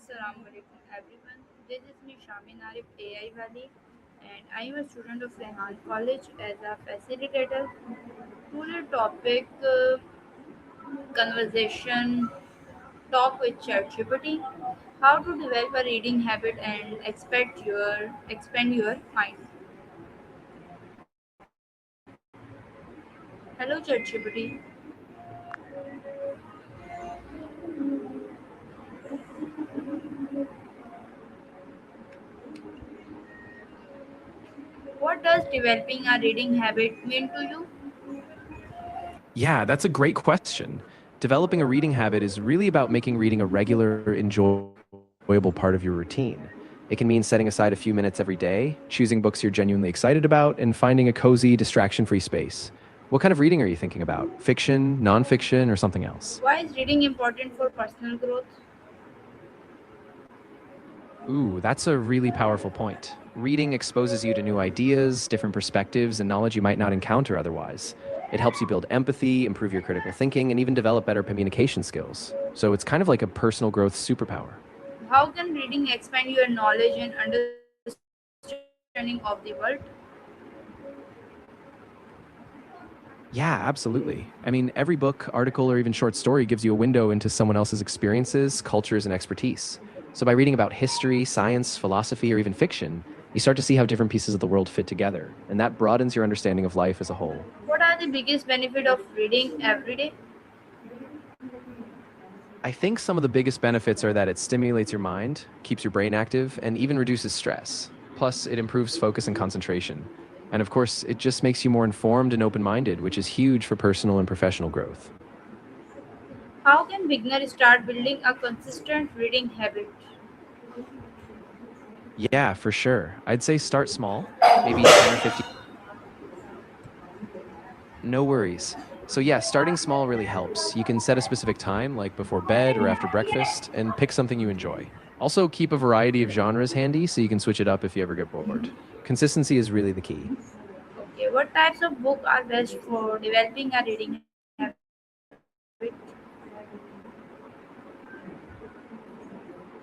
Assalamu alaikum everyone. This is me Shamin Arif AI Valley and I am a student of Rehan College as a facilitator. Today topic conversation talk with ChatGPT. How to develop a reading habit and expand your mind. Hello ChatGPT. What does developing a reading habit mean to you? Yeah, that's a great question. Developing a reading habit is really about making reading a regular, enjoyable part of your routine. It can mean setting aside a few minutes every day, choosing books you're genuinely excited about, and finding a cozy, distraction free space. What kind of reading are you thinking about? Fiction, nonfiction, or something else? Why is reading important for personal growth? Ooh, that's a really powerful point. Reading exposes you to new ideas, different perspectives, and knowledge you might not encounter otherwise. It helps you build empathy, improve your critical thinking, and even develop better communication skills. So it's kind of like a personal growth superpower. How can reading expand your knowledge and understanding of the world? Yeah, absolutely. I mean, every book, article, or even short story gives you a window into someone else's experiences, cultures, and expertise. So by reading about history, science, philosophy, or even fiction, you start to see how different pieces of the world fit together, and that broadens your understanding of life as a whole. What are the biggest benefit of reading every day? I think some of the biggest benefits are that it stimulates your mind, keeps your brain active, and even reduces stress. Plus, it improves focus and concentration. And of course, it just makes you more informed and open minded, which is huge for personal and professional growth. How can beginners start building a consistent reading habit? Yeah, for sure. I'd say start small, maybe 10 or 15. No worries. So, yeah, starting small really helps. You can set a specific time, like before bed or after breakfast, and pick something you enjoy. Also, keep a variety of genres handy so you can switch it up if you ever get bored. Consistency is really the key. Okay, what types of books are best for developing a reading habit?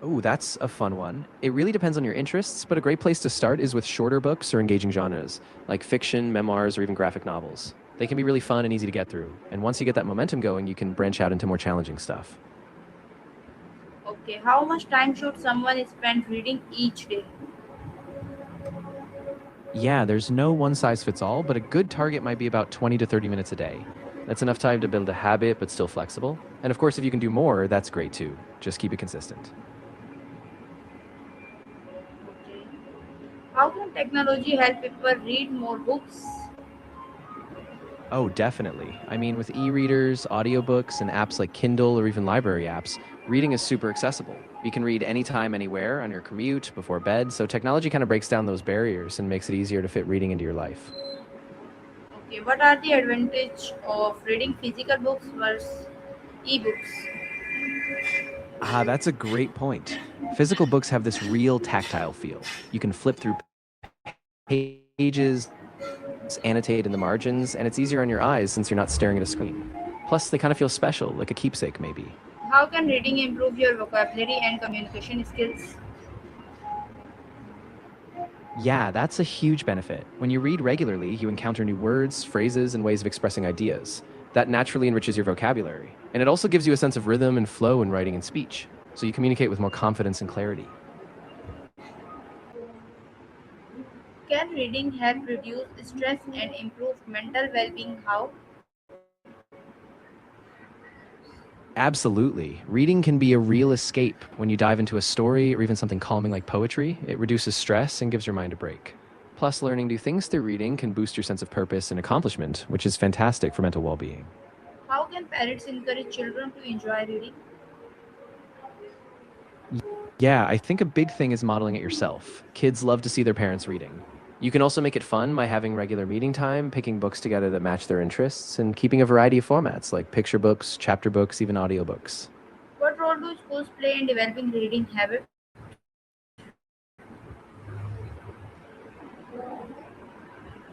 Oh, that's a fun one. It really depends on your interests, but a great place to start is with shorter books or engaging genres, like fiction, memoirs, or even graphic novels. They can be really fun and easy to get through. And once you get that momentum going, you can branch out into more challenging stuff. Okay, how much time should someone spend reading each day? Yeah, there's no one size fits all, but a good target might be about 20 to 30 minutes a day. That's enough time to build a habit, but still flexible. And of course, if you can do more, that's great too. Just keep it consistent. Okay. How can technology help people read more books? Oh, definitely. I mean, with e readers, audiobooks, and apps like Kindle or even library apps, reading is super accessible. You can read anytime, anywhere, on your commute, before bed, so technology kind of breaks down those barriers and makes it easier to fit reading into your life. Okay, what are the advantage of reading physical books versus e-books? Ah, that's a great point. Physical books have this real tactile feel. You can flip through pages, annotate in the margins, and it's easier on your eyes since you're not staring at a screen. Plus, they kind of feel special, like a keepsake, maybe. How can reading improve your vocabulary and communication skills? Yeah, that's a huge benefit. When you read regularly, you encounter new words, phrases, and ways of expressing ideas. That naturally enriches your vocabulary. And it also gives you a sense of rhythm and flow in writing and speech, so you communicate with more confidence and clarity. Can reading help reduce stress and improve mental well-being? How? Absolutely. Reading can be a real escape when you dive into a story or even something calming like poetry. It reduces stress and gives your mind a break. Plus, learning new things through reading can boost your sense of purpose and accomplishment, which is fantastic for mental well being. How can parents encourage children to enjoy reading? Yeah, I think a big thing is modeling it yourself. Kids love to see their parents reading. You can also make it fun by having regular reading time, picking books together that match their interests, and keeping a variety of formats like picture books, chapter books, even audiobooks. What role do schools play in developing reading habits?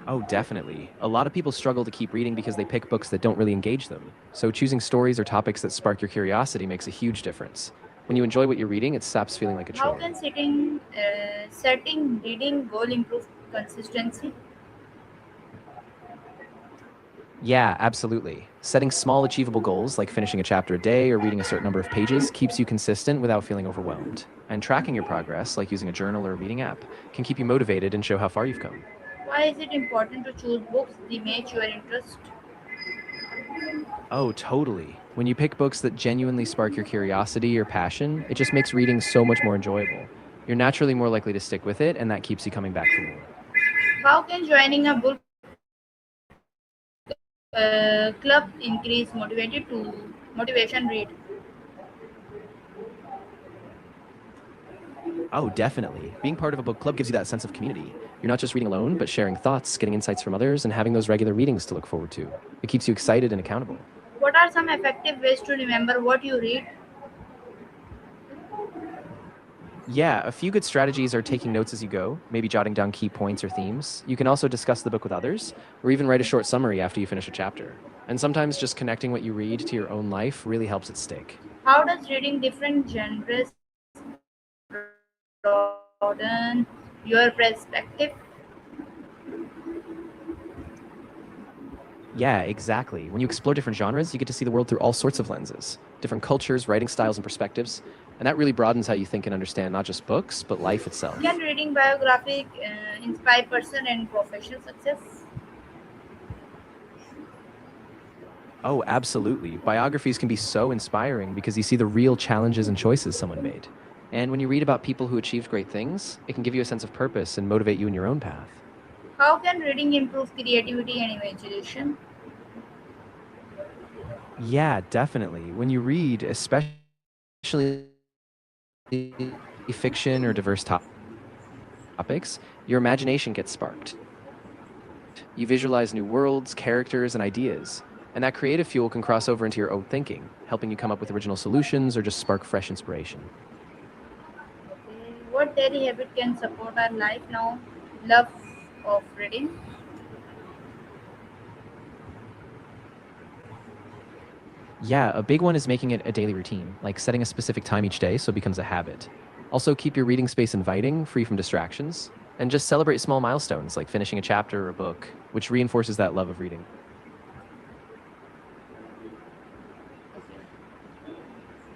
Oh, definitely. A lot of people struggle to keep reading because they pick books that don't really engage them. So choosing stories or topics that spark your curiosity makes a huge difference. When you enjoy what you're reading, it stops feeling like a How chore. can setting reading goal improve consistency? Yeah, absolutely. Setting small, achievable goals, like finishing a chapter a day or reading a certain number of pages, keeps you consistent without feeling overwhelmed. And tracking your progress, like using a journal or a reading app, can keep you motivated and show how far you've come. Why is it important to choose books that match your interest? Oh, totally. When you pick books that genuinely spark your curiosity or passion, it just makes reading so much more enjoyable. You're naturally more likely to stick with it, and that keeps you coming back for more. How can joining a book club increase motivation read? Oh, definitely. Being part of a book club gives you that sense of community. You're not just reading alone, but sharing thoughts, getting insights from others, and having those regular readings to look forward to. It keeps you excited and accountable. What are some effective ways to remember what you read? Yeah, a few good strategies are taking notes as you go, maybe jotting down key points or themes. You can also discuss the book with others, or even write a short summary after you finish a chapter. And sometimes just connecting what you read to your own life really helps it stick. How does reading different genres broaden your perspective? Yeah, exactly. When you explore different genres, you get to see the world through all sorts of lenses, different cultures, writing styles, and perspectives. And that really broadens how you think and understand not just books, but life Can itself. reading biography inspire personal and professional success? Oh, absolutely. Biographies can be so inspiring because you see the real challenges and choices someone made. And when you read about people who achieved great things, it can give you a sense of purpose and motivate you in your own path. How can reading improve creativity and imagination? Yeah, definitely. When you read, especially fiction or diverse topics, your imagination gets sparked. You visualize new worlds, characters, and ideas. And that creative fuel can cross over into your own thinking, helping you come up with original solutions or just spark fresh inspiration. Okay. What daily habit can support our lifelong love of reading? Yeah, a big one is making it a daily routine, like setting a specific time each day so it becomes a habit. Also, keep your reading space inviting, free from distractions, and just celebrate small milestones like finishing a chapter or a book, which reinforces that love of reading. Okay.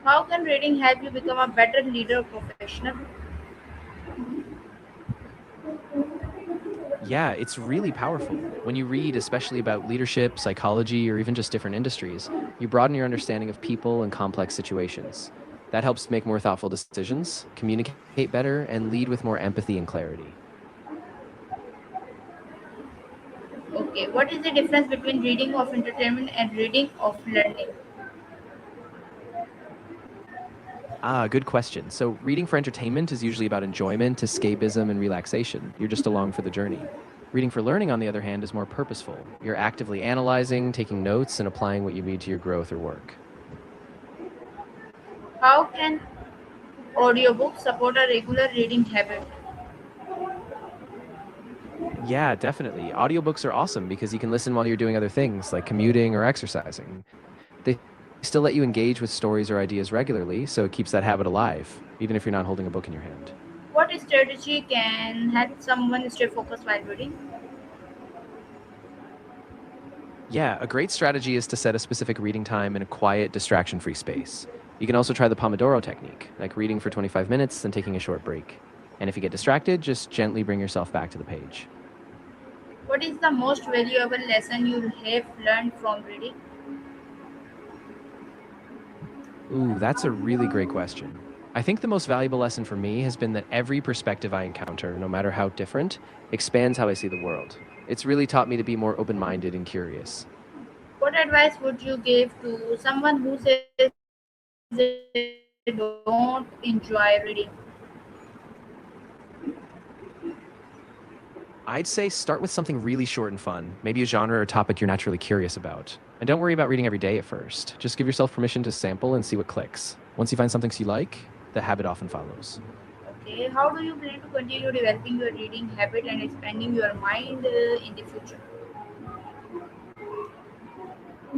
How can reading help you become a better leader or professional? Yeah, it's really powerful. When you read, especially about leadership, psychology, or even just different industries, you broaden your understanding of people and complex situations. That helps make more thoughtful decisions, communicate better, and lead with more empathy and clarity. Okay. What is the difference between reading of entertainment and reading of learning? Ah, good question. So, reading for entertainment is usually about enjoyment, escapism, and relaxation. You're just along for the journey. Reading for learning, on the other hand, is more purposeful. You're actively analyzing, taking notes, and applying what you read to your growth or work. How can audiobooks support a regular reading habit? Yeah, definitely. Audiobooks are awesome because you can listen while you're doing other things like commuting or exercising. They still let you engage with stories or ideas regularly, so it keeps that habit alive, even if you're not holding a book in your hand. What strategy can help someone stay focused while reading? Yeah, a great strategy is to set a specific reading time in a quiet, distraction free space. You can also try the Pomodoro technique, like reading for 25 minutes, then taking a short break. And if you get distracted, just gently bring yourself back to the page. What is the most valuable lesson you have learned from reading? Ooh, that's a really great question. I think the most valuable lesson for me has been that every perspective I encounter, no matter how different, expands how I see the world. It's really taught me to be more open minded and curious. What advice would you give to someone who says they don't enjoy reading? I'd say start with something really short and fun, maybe a genre or topic you're naturally curious about. And don't worry about reading every day at first. Just give yourself permission to sample and see what clicks. Once you find something you like, the habit often follows. Okay, how do you plan to continue developing your reading habit and expanding your mind in the future?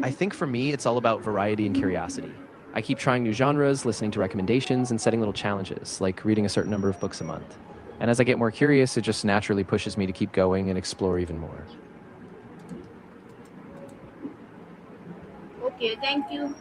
I think for me, it's all about variety and curiosity. I keep trying new genres, listening to recommendations, and setting little challenges, like reading a certain number of books a month. And as I get more curious, it just naturally pushes me to keep going and explore even more. Okay, thank you.